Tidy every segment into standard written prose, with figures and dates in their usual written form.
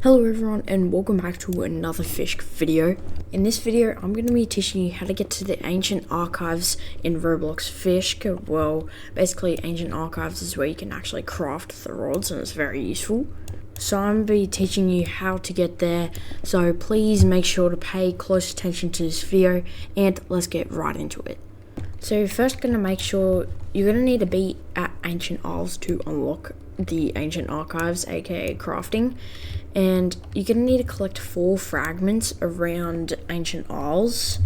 Hello everyone and welcome back to another FISCH video. In this video I'm going to be teaching you how to get to the ancient archives in Roblox FISCH. Well, basically ancient archives is where you can actually craft the rods and it's very useful. So I'm going to be teaching you how to get there, so please make sure to pay close attention to this video and let's get right into it. So you're first going to make sure you're going to need to be at Ancient Isles to unlock the ancient archives, aka crafting, and you're going to need to collect 4 fragments around Ancient Isles.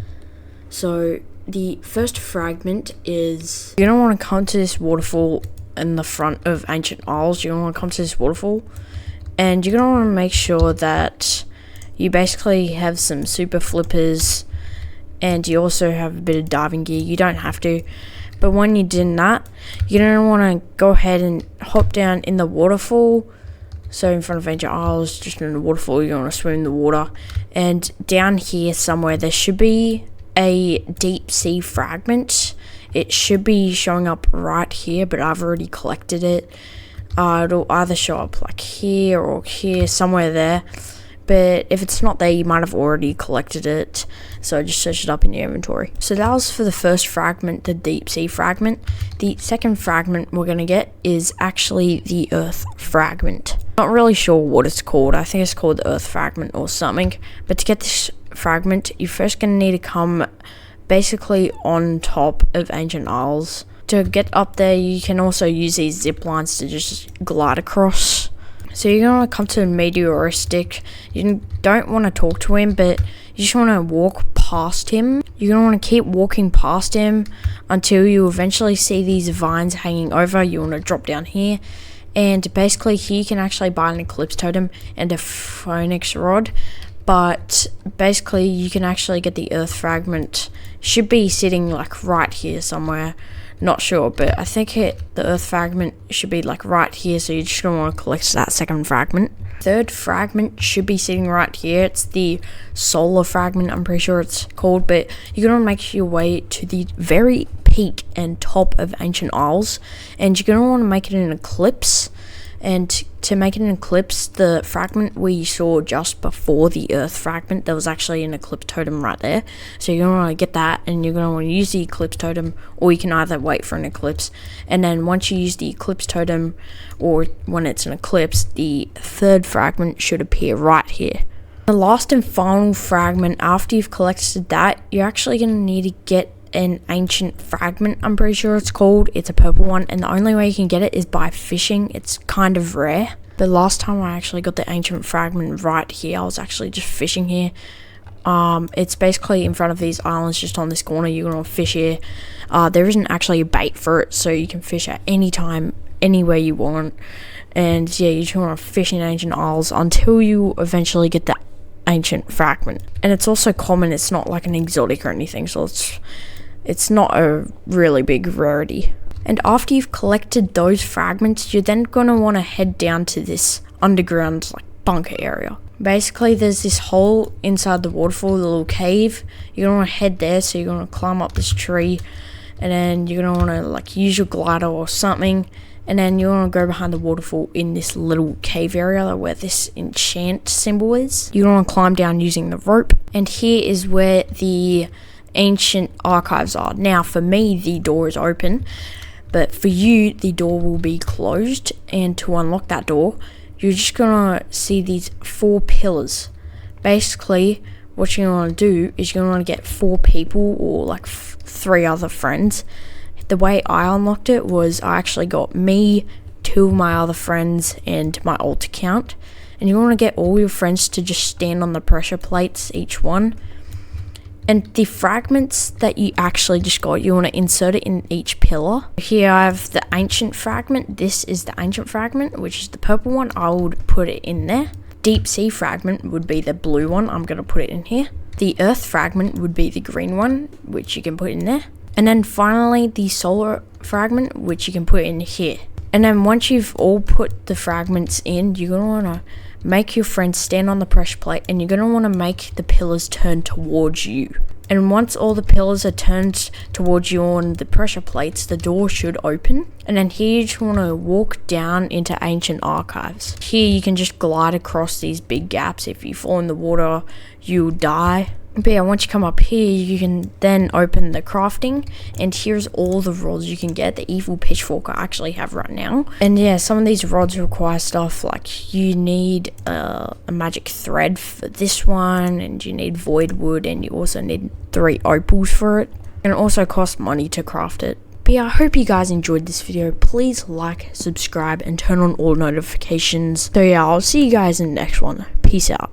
So the first fragment is, you're going to want to come to this waterfall in the front of Ancient Isles. You're going to want to come to this waterfall and you're going to want to make sure that you basically have some super flippers and you also have a bit of diving gear. You don't have to, but when you're doing that, you're going to want to go ahead and hop down in the waterfall. So in front of Ancient Isles, just in the waterfall, you're going to swim in the water. And down here somewhere, there should be a deep sea fragment. It should be showing up right here, but I've already collected it. It'll either show up like here or here, somewhere there. But if it's not there, you might have already collected it. So just search it up in your inventory. So that was for the first fragment, the deep sea fragment. The second fragment we're going to get is actually the earth fragment. Not really sure what it's called. I think it's called the earth fragment or something. But to get this fragment, you're first going to need to come basically on top of Ancient Isles. To get up there, you can also use these zip lines to just glide across. So you're going to come to the meteoristic. You don't want to talk to him, but you just want to walk past him. You're going to want to keep walking past him until you eventually see these vines hanging over. You want to drop down here. And basically here you can actually buy an eclipse totem and a phoenix rod. But basically you can actually get the earth fragment. Should be sitting like right here somewhere. Not sure, but I think the earth fragment should be like right here, so you're just going to want to collect that second fragment. Third fragment should be sitting right here. It's the solar fragment, I'm pretty sure it's called, but you're going to make your way to the very peak and top of Ancient Isles, and you're going to want to make it an eclipse. And to make it an eclipse, the fragment we saw just before the earth fragment, there was actually an eclipse totem right there. So you're going to want to get that and you're going to want to use the eclipse totem, or you can either wait for an eclipse. And then once you use the eclipse totem, or when it's an eclipse, the third fragment should appear right here. The last and final fragment, after you've collected that, you're actually going to need to get an ancient fragment, I'm pretty sure it's called. It's a purple one, and the only way you can get it is by fishing. It's kind of rare. But last time I actually got the ancient fragment right here, I was actually just fishing here. It's basically in front of these islands, just on this corner. You're gonna fish here. There isn't actually a bait for it, so you can fish at any time, anywhere you want. And yeah, you just want to fish in Ancient Isles until you eventually get the ancient fragment. And it's also common. It's not like an exotic or anything, so it's not a really big rarity. And after you've collected those fragments, you're then going to want to head down to this underground like bunker area. Basically there's this hole inside the waterfall, the little cave. You're going to want to head there, so you're going to climb up this tree, and then you're going to want to like use your glider or something, and then you're going to go behind the waterfall in this little cave area where this enchant symbol is. You're going to climb down using the rope, and here is where the ancient archives are. Now for me the door is open, but for you the door will be closed, and to unlock that door you're just gonna see these 4 pillars. Basically what you're gonna do is you're gonna want to get 4 people, or like 3 other friends. The way I unlocked it was I actually got me, 2 of my other friends, and my alt account. And you want to get all your friends to just stand on the pressure plates, each one. And the fragments that you actually just got, you want to insert it in each pillar. Here I have the ancient fragment. This is the ancient fragment, which is the purple one. I would put it in there. Deep sea fragment would be the blue one. I'm going to put it in here. The earth fragment would be the green one, which you can put in there. And then finally the solar fragment, which you can put in here. And then once you've all put the fragments in, you're going to want to make your friends stand on the pressure plate, and you're going to want to make the pillars turn towards you. And once all the pillars are turned towards you on the pressure plates, the door should open. And then here you just want to walk down into ancient archives. Here you can just glide across these big gaps. If you fall in the water, you'll die. But yeah, once you come up here, you can then open the crafting, and here's all the rods you can get. The evil pitchfork I actually have right now. And yeah, some of these rods require stuff like you need a magic thread for this one, and you need void wood, and you also need 3 opals for it. And it also costs money to craft it. But yeah, I hope you guys enjoyed this video. Please like, subscribe, and turn on all notifications. So yeah, I'll see you guys in the next one. Peace out.